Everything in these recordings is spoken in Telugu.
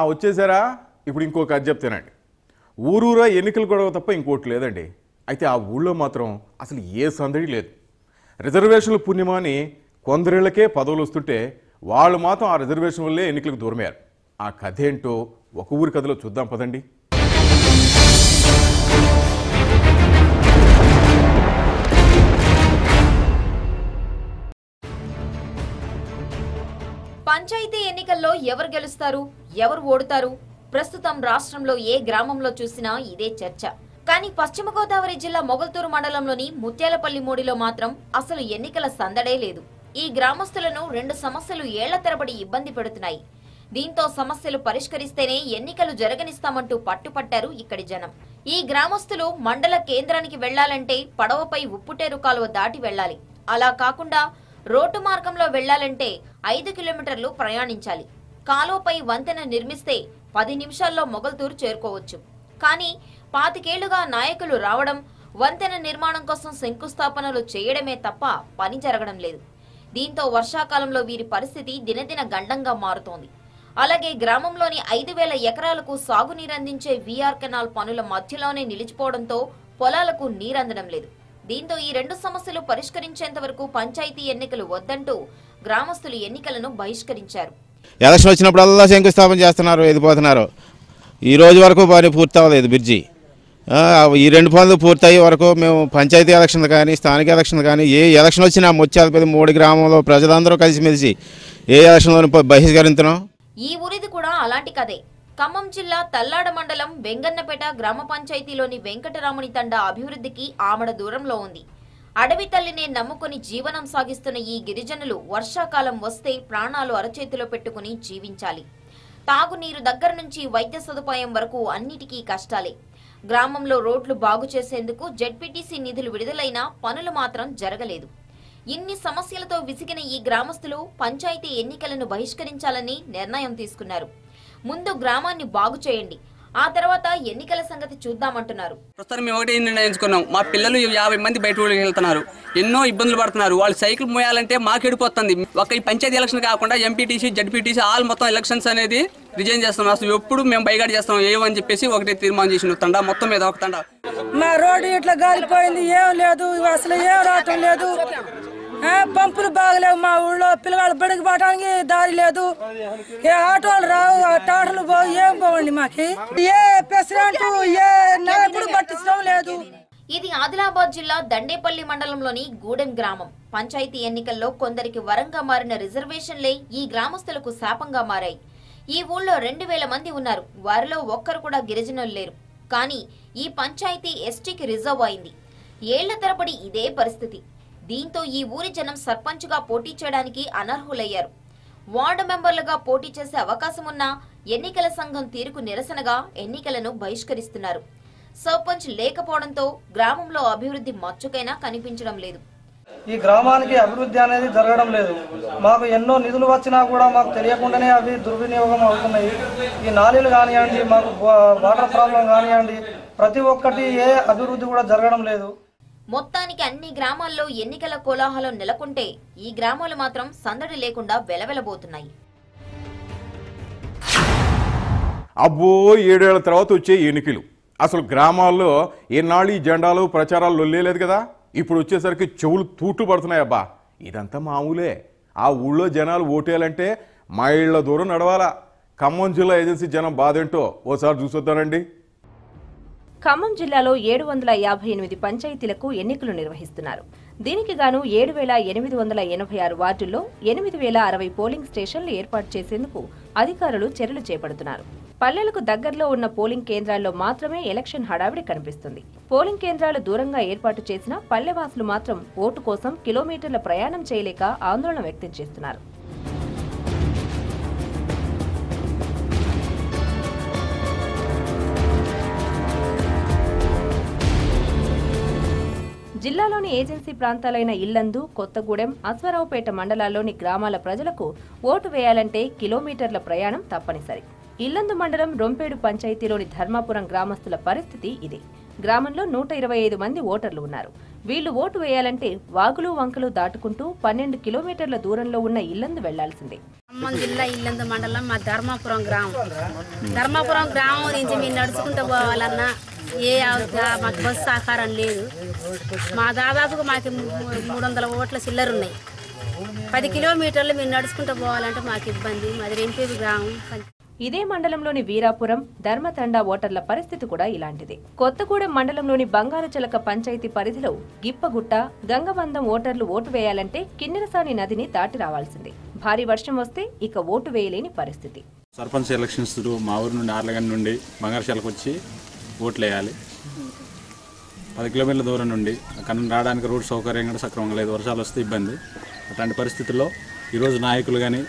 వచ్చేసారా? ఇప్పుడు ఇంకొక కథ చెప్తానండి. ఊరూరా ఎన్నికలు గొడవ తప్ప ఇంకోటి లేదండి. అయితే ఆ ఊళ్ళో మాత్రం అసలు ఏ సందడి లేదు. రిజర్వేషన్లు పుణ్యమాని కొందరిళ్ళకే పదవులు వస్తుంటే వాళ్ళు మాత్రం ఆ రిజర్వేషన్ వల్లే ఎన్నికలకు దూరమయ్యారు. ఆ కథ ఏంటో ఒక ఊరి కథలో చూద్దాం పదండి. పంచాయతీ ఎన్నికల్లో ఎవరు గెలుస్తారు, ఎవరు ఓడుతారు? ప్రస్తుతం రాష్ట్రంలో ఏ గ్రామంలో చూసినా ఇదే చర్చ. కానీ పశ్చిమ గోదావరి జిల్లా మొగల్తూరు మండలంలోని ముత్యాలపల్లి మోడిలో మాత్రం అసలు ఎన్నికల సందడే లేదు. ఈ గ్రామస్తులను 2 సమస్యలు ఏళ్ల తరబడి ఇబ్బంది పెడుతున్నాయి. దీంతో సమస్యలు పరిష్కరిస్తేనే ఎన్నికలు జరగనిస్తామంటూ పట్టుపట్టారు ఇక్కడి జనం. ఈ గ్రామస్తులు మండల కేంద్రానికి వెళ్లాలంటే పడవపై ఉప్పుటేరు కాలువ దాటి వెళ్లాలి. అలా కాకుండా రోడ్డు మార్గంలో వెళ్లాలంటే 5 కిలోమీటర్లు ప్రయాణించాలి. కాలువపై వంతెన నిర్మిస్తే 10 నిమిషాల్లో మొగల్తూరు చేరుకోవచ్చు. కానీ 25 ఏళ్లుగా నాయకులు రావడం, వంతెన నిర్మాణం కోసం శంకుస్థాపనలు చేయడమే తప్ప పని జరగడం లేదు. దీంతో వర్షాకాలంలో వీరి పరిస్థితి దినదిన గండంగా మారుతోంది. అలాగే గ్రామంలోని 5,000 ఎకరాలకు సాగునీరందించే వీఆర్ కెనాల్ పనుల మధ్యలోనే నిలిచిపోవడంతో పొలాలకు నీరందడం లేదు. దీంతో ఈ 2 సమస్యలు పరిష్కరించేంత వరకు పంచాయతీ ఎన్నికలు వద్దంటూ గ్రామస్తులు ఎన్నికలను బహిష్కరించారు. ఎలక్షన్ వచ్చినప్పుడల్లా శంకుస్థాపన చేస్తున్నారు, వెళ్ళిపోతున్నారు. ఈ రోజు వరకు పని పూర్తి అవ్వలేదు బ్రిడ్జి. ఈ 2 పనులు పూర్తయ్యే వరకు మేము పంచాయతీ ఎలక్షన్లు కానీ స్థానిక ఎలక్షన్లు కానీ ఏ ఎలక్షన్ వచ్చినా ముత్యాలపల్లి మోడి గ్రామంలో ప్రజలందరూ కలిసిమెలిసి ఏ ఎలక్షన్లోనూ బహిష్కరించడం. ఈ ఊరిది కూడా అలాంటి కథే. ఖమ్మం జిల్లా తల్లాడ మండలం వెంగన్నపేట గ్రామ పంచాయతీలోని వెంకటరాముని తండా అభివృద్ధికి ఆమడ దూరంలో ఉంది. అడవి తల్లినే నమ్ముకుని జీవనం సాగిస్తున్న ఈ గిరిజనులు వర్షాకాలం వస్తే ప్రాణాలు అరచేతిలో పెట్టుకుని జీవించాలి. తాగునీరు దగ్గర నుంచి వైద్య సదుపాయం వరకు అన్నిటికీ కష్టాలే. గ్రామంలో రోడ్లు బాగు చేసేందుకు జెడ్పీటీసీ నిధులు విడుదలైనా పనులు మాత్రం జరగలేదు. ఇన్ని సమస్యలతో విసిగిన ఈ గ్రామస్తులు పంచాయతీ ఎన్నికలను బహిష్కరించాలని నిర్ణయం తీసుకున్నారు. ముందు గ్రామాన్ని బాగు చేయండి, ఆ తర్వాత ఎన్నికల సంగతి చూద్దామంటున్నారు. ప్రస్తుతం మేము ఒకటి నిర్ణయించుకున్నాం. మా పిల్లలు 50 మంది బయట ఊళ్ళకి వెళ్తున్నారు, ఎన్నో ఇబ్బందులు పడుతున్నారు. వాళ్ళు సైకిల్ మోయాలంటే మాకు ఎడిపోతుంది. ఒక ఈ పంచాయతీ ఎలక్షన్ కాకుండా ఎంపీటీసీ, జడ్పీటీసీ ఆల్ మొత్తం ఎలక్షన్స్ అనేది రిజైన్ చేస్తున్నాం. అసలు ఎప్పుడు మేము బయగాడి చేస్తాం ఏమని చెప్పేసి ఒకటే తీర్మానం చేసిన తండా మొత్తం మీద ఒక తండా. మా రోడ్డు ఇట్లా గాలిపోయింది, ఏం లేదు, అసలు ఏం రావటం లేదు. పంపులు బాగలేవు, మా ఊళ్ళో పిల్లగాళ్ళు బడికి పోవడానికి దారి లేదు. ఏ ఆటోలు రావు, టాటలు పోవు, ఏం పోవండి. మాకి ఏ ప్రెసిడెంట్ ఏ నాయకుడు పట్టించడం లేదు. ఇది ఆదిలాబాద్ జిల్లా దండేపల్లి మండలంలోని గూడెం గ్రామం. పంచాయతీ ఎన్నికల్లో కొందరికి వరంగా మారిన రిజర్వేషన్లే ఈ గ్రామస్తులకు శాపంగా మారాయి. ఈ ఊళ్ళో 2,000 మంది ఉన్నారు. వారిలో ఒక్కరు కూడా గిరిజనులు లేరు. కానీ ఈ పంచాయతీ ఎస్టీకి రిజర్వ్ అయింది. ఏళ్ల తరబడి ఇదే పరిస్థితి. దీంతో ఈ ఊరి జనం సర్పంచ్గా పోటీ చేయడానికి అనర్హులయ్యారు. వార్డు మెంబర్లుగా పోటీ చేసే అవకాశం ఉన్నా ఎన్నికల సంఘం తీరుకు నిరసనగా ఎన్నికలను బహిష్కరిస్తున్నారు. సర్పంచ్ లేకపోవడంతో గ్రామంలో అభివృద్ధి మచ్చుకైనా కనిపించడం లేదు. ఈ గ్రామానికి అభివృద్ధి అనేది జరగడం లేదు. మాకు ఎన్నో నిధులు వచ్చినా కూడా మాకు తెలియకుండానే అవి దుర్వినియోగం అవుతున్నాయి. ఈ నాలీలు కానివ్వండి, మాకు వాటర్ ప్రాబ్లం కానివ్వండి, ప్రతి ఒక్కటి ఏ అభివృద్ధి కూడా జరగడం లేదు. మొత్తానికి అన్ని గ్రామాల్లో ఎన్నికల కోలాహలం నెలకొంటే ఈ గ్రామాలు మాత్రం సందడి లేకుండా వెలవెలబోతున్నాయి. అబ్బో 7 ఏళ్ల తర్వాత వచ్చే ఎన్నికలు. అసలు గ్రామాల్లో ఏనాళ్ళు ఈ జెండాలు ప్రచారాలు లొల్లేదు కదా. ఇప్పుడు వచ్చేసరికి చెవులు తూట్లు పడుతున్నాయి. అబ్బా ఇదంతా మామూలే. ఆ ఊళ్ళో జనాలు ఓటేయాలంటే మైళ్ళ దూరం నడవాలా. ఖమ్మం జిల్లా ఏజెన్సీ జనం బాధేంటో ఓసారి చూసొద్దానండి. ఖమ్మం జిల్లాలో 758 పంచాయతీలకు ఎన్నికలు నిర్వహిస్తున్నారు. దీనికి గాను 7,886 వార్డుల్లో 8,060 పోలింగ్ స్టేషన్లు ఏర్పాటు చేసేందుకు అధికారులు చర్యలు చేపడుతున్నారు. పల్లెలకు దగ్గరలో ఉన్న పోలింగ్ కేంద్రాల్లో మాత్రమే ఎలక్షన్ హడావిడి కనిపిస్తుంది. పోలింగ్ కేంద్రాలు దూరంగా ఏర్పాటు చేసిన పల్లెవాసులు మాత్రం ఓటు కోసం కిలోమీటర్ల ప్రయాణం చేయలేక ఆందోళన వ్యక్తం చేస్తున్నారు. జిల్లాలోని ఏజెన్సీ ప్రాంతాలైన ఇల్లందు, కొత్తగూడెం, అశ్వరావుపేట మండలాల్లోని గ్రామాల ప్రజలకు ఓటు వేయాలంటే కిలోమీటర్ల ప్రయాణం తప్పనిసరి. ఇల్లందు మండలం రొంపేడు పంచాయతీలోని ధర్మాపురం గ్రామస్తుల పరిస్థితి ఇదే. గ్రామంలో 125 మంది ఓటర్లు ఉన్నారు. వీళ్లు ఓటు వేయాలంటే వాగులు వంకలు దాటుకుంటూ 12 కిలోమీటర్ల దూరంలో ఉన్న ఇల్లందు వెళ్లాల్సిందే. ఖమ్మం జిల్లా ఇల్లందు మండలం మా ధర్మాపురం గ్రామం. ధర్మాపురం గ్రామం నుంచి మేము నడుచుకుంటూ పోవాలన్నా మాకు బస్సు సహకారం లేదు. మా దాదాపుగా మాకు 300 ఓట్ల చిల్లర ఉన్నాయి. 10 కిలోమీటర్లు మేము నడుచుకుంటూ పోవాలంటే మాకు ఇబ్బంది. మాది ఎంపీ గ్రామం. ఇదే మండలంలోని వీరాపురం, ధర్మతండా ఓటర్ల పరిస్థితి కూడా ఇలాంటిదే. కొత్తగూడెం మండలంలోని బంగారుచలక పంచాయతీ పరిధిలో గిప్పగుట్ట, గంగబంధం ఓటర్లు ఓటు వేయాలంటే కిన్నెరసాని నదిని దాటి రావాల్సిందే. భారీ వర్షం వస్తే ఇక ఓటు వేయలేని పరిస్థితి. సర్పంచ్ ఎలక్షన్స్ మా ఊరు నుండి ఆర్లగన్ నుండి బంగారుచలకు వచ్చి ఓట్లు వేయాలి. 10 కిలోమీటర్ల దూరం నుండి అక్కడ రావడానికి రోడ్ సౌకర్యం కూడా సక్రమంగా లేదు. వర్షాలు వస్తే ఇబ్బంది. అట్లాంటి పరిస్థితుల్లో ఈరోజు నాయకులు కానీ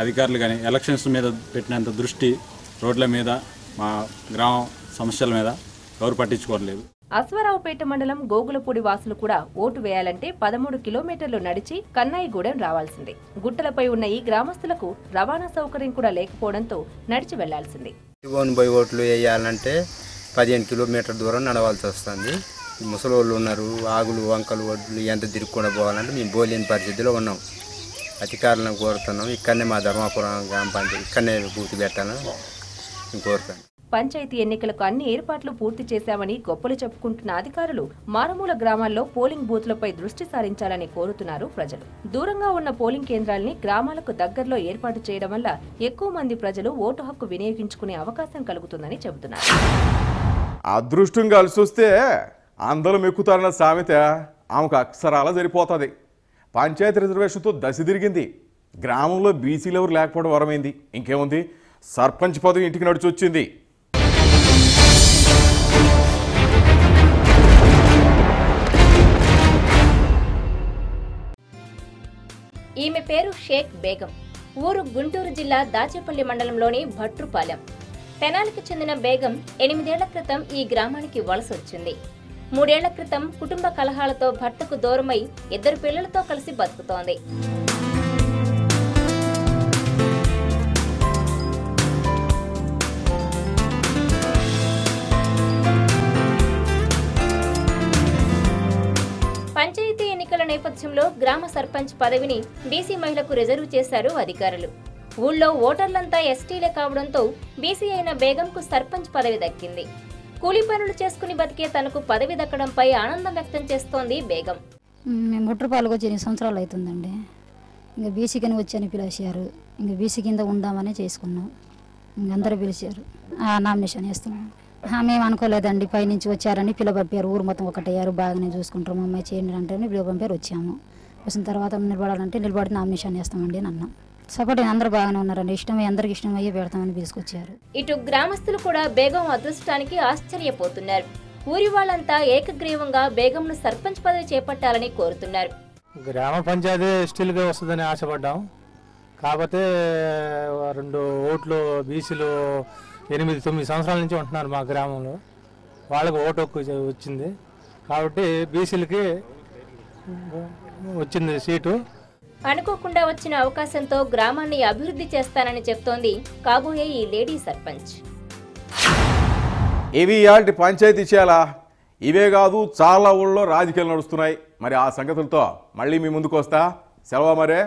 అధికారులు కానీ ఎలక్షన్స్ మీద పెట్టినంత దృష్టి రోడ్ల మీద, మా గ్రామ సమస్యల మీద ఎవరు పట్టించుకోవట్లేదు. అశ్వారావుపేట మండలం గోగులపూడి వాసులు కూడా ఓటు వేయాలంటే 13 కిలోమీటర్లు నడిచి కన్నాయిగూడెం రావాల్సిందే. గుట్టలపై ఉన్న ఈ గ్రామస్తులకు రవాణా సౌకర్యం కూడా లేకపోవడంతో నడిచి వెళ్లాల్సిందే. ఓట్లు వేయాలంటే 15 కిలోమీటర్ దూరం నడవాల్సి వస్తుంది. ముసలి వాళ్ళు ఉన్నారు, ఆగులు వంకలు ఒడ్లు ఎంత తిరుక్కుండా పోవాలంటే మేము పోలేని పరిస్థితిలో ఉన్నాం. అధికారులను కోరుతున్నాం. ఇక్కడనే మా ధర్మాపురం గ్రామ పంచాయతీ ఇక్కడనే బూతు పెట్టాలని కోరుతాను. పంచాయతీ ఎన్నికలకు అన్ని ఏర్పాట్లు పూర్తి చేశామని గొప్పలు చెప్పుకుంటున్న అధికారులు మారుమూల గ్రామాల్లో పోలింగ్ బూత్లపై దృష్టి సారించాలని కోరుతున్నారు ప్రజలు. దూరంగా ఉన్న పోలింగ్ కేంద్రాల్ని గ్రామాలకు దగ్గరలో ఏర్పాటు చేయడం వల్ల ఎక్కువ మంది ప్రజలు ఓటు హక్కు వినియోగించుకునే అవకాశం కలుగుతుందని చెబుతున్నారు. అదృష్టం కలిసి వస్తే అందరం ఎక్కుతారన్న సామెత ఆమెకు అక్షరాల సరిపోతుంది. పంచాయతీ రిజర్వేషన్తో దశ తిరిగింది. గ్రామంలో బీసీలు ఎవరు లేకపోవడం వరమైంది. ఇంకేముంది, సర్పంచ్ పదవి ఇంటికి నడిచి వచ్చింది. ఈమె పేరు షేక్ బేగం. ఊరు గుంటూరు జిల్లా దాచేపల్లి మండలంలోని భట్రుపాలెం. తెనాలికి చెందిన బేగం 8 ఏళ్ల క్రితం ఈ గ్రామానికి వలసొచ్చింది. 3 ఏళ్ల క్రితం కుటుంబ కలహాలతో భర్తకు దూరమై 2 పిల్లలతో కలిసి బతుకుతోంది. పంచాయతీ ఎన్నికల నేపథ్యంలో గ్రామ సర్పంచ్ పదవిని బీసీ మహిళకు రిజర్వ్ చేశారు అధికారులు. ఊళ్ళో ఓటర్లంతా ఎస్టీలే కావడంతో బీసీ అయిన బేగంకు సర్పంచ్ పదవి దక్కింది. కూలీ పనులు చేసుకుని బతికే తనకు పదవి దక్కడంపై ఆనందం వ్యక్తం చేస్తోంది బేగం. మేము ముట్రపాలకు వచ్చి 8 సంవత్సరాలు అవుతుందండి. ఇంకా బీసీ కింద వచ్చని పిలిచారు. ఇంకా బీసీ కింద ఉందామని చేసుకున్నాం. ఇంక అందరూ పిలిచారు. నామినేషన్ వేస్తున్నాం. మేము అనుకోలేదండి. పైనుంచి వచ్చారని పిలవపంపారు. ఊరు మొత్తం ఒకటయ్యారు. బాగానే చూసుకుంటారు. మా అమ్మాయి చేయండి అంటే పిలవపంపారు. వచ్చాము. వచ్చిన తర్వాత నిలబడాలంటే నిలబడి నామినేషన్ వేస్తామండి అని అన్నాం. సపోర్ట్ అందరూ బాగానే ఉన్నారండి. ఇష్టమై అందరికి ఇష్టమయ్యే పెడతామని తీసుకొచ్చారు. ఇటు గ్రామస్తులు కూడా బేగం అదృష్టానికి ఆశ్చర్యపోతున్నారు. ఊరి వాళ్ళంతా ఏకగ్రీవంగా బేగంను సర్పంచ్ పదవి చేపట్టాలని కోరుతున్నారు. గ్రామ పంచాయతీ స్టిల్గా వస్తుందని ఆశపడ్డాం. కాకపోతే 2 ఓట్లు బీసీలు 8-9 సంవత్సరాల నుంచి ఉంటున్నారు మా గ్రామంలో. వాళ్ళకు ఓటు హక్కు వచ్చింది కాబట్టి బీసీలకి వచ్చింది సీటు. అనుకోకుండా వచ్చిన అవకాశంతో గ్రామాన్ని అభివృద్ధి చేస్తానని చెప్తోంది కాబోయే ఈ లేడీ సర్పంచ్. ఇవి ఇయాల్టి పంచాయతీ చేయాలా? ఇవే కాదు, చాలా ఊళ్ళో రాజకీయాలు నడుస్తున్నాయి. మరి ఆ సంగతులతో మళ్ళీ మీ ముందుకు వస్తా. సెలవు మరే.